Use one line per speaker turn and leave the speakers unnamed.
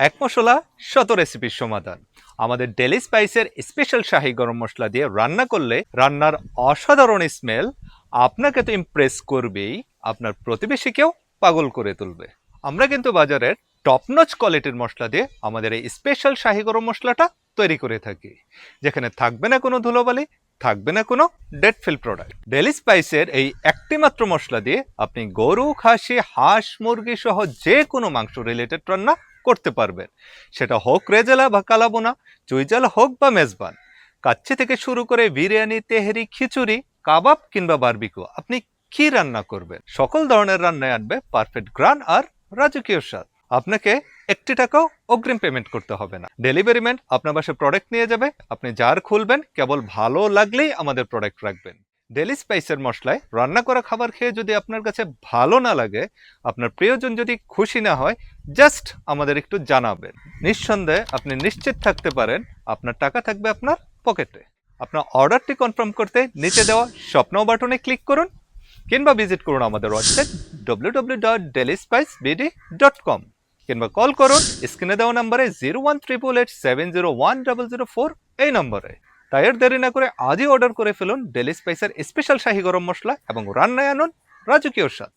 এক মশলা শত রেসিপির সমাধান। আমাদের ডেলি স্পাইসের স্পেশাল শাহী গরম মশলা দিয়ে রান্না করলে রান্নার অসাধারণ স্মেল আপনাকে তো ইমপ্রেস করবেই, আপনার প্রতিবেশীকেও পাগল করে তুলবে। আমরা কিন্তু বাজারের টপ নচ কোয়ালিটির মশলা দিয়ে আমাদের এই স্পেশাল শাহী গরম মশলাটা তৈরি করে থাকি, যেখানে থাকবে না কোনো ধুলোবালি, থাকবে না কোনো ডেড ফিল প্রোডাক্ট। ডেলি স্পাইসের এই একটি মাত্র মশলা দিয়ে আপনি গরু, খাসি, হাঁস, মুরগি সহ যে কোনো মাংস রিলেটেড রান্না করতে পারবেন। সেটা হোক রেজালা বা কালাবোনা, চুইজাল হোক বা মেজবান, কাচ্চি থেকে শুরু করে বিরিয়ানি, তেহেরি, খিচুড়ি, কাবাব কিংবা বারবিকিউ, আপনি কি রান্না করবেন সকল ধরনের রান্নায় আনবে পারফেক্ট গ্রান আর রাজকীয় স্বাদ। আপনাকে একটি টাকাও অগ্রিম পেমেন্ট করতে হবে না। ডেলিভারি ম্যান আপনার বাসায় প্রোডাক্ট নিয়ে যাবে, আপনি জার খুলবেন, কেবল ভালো লাগলেই আমাদের প্রোডাক্ট রাখবেন। ডেলি স্পাইসের মশলায় রান্না করা খাবার খেয়ে যদি আপনার কাছে ভালো না লাগে, আপনার প্রিয়জন যদি খুশি না হয়, জাস্ট আমাদের একটু জানাবেন। নিঃসন্দেহে আপনি নিশ্চিত থাকতে পারেন আপনার টাকা থাকবে আপনার পকেটে। আপনার অর্ডারটি কনফার্ম করতে নিচে দেওয়া স্বপ্ন বাটনে ক্লিক করুন কিংবা ভিজিট করুন আমাদের ওয়েবসাইট www.delyspaicebd.com কিংবা কল করুন স্ক্রিনে দেওয়া নম্বরে 01888701004 এই নম্বরে। তাই আর দেরি না করে আজই অর্ডার করে ফেলুন ডেলি স্পাইসের স্পেশাল শাহী গরম মশলা এবং রান্নায় আনুন রাজকীয় স্বাদ।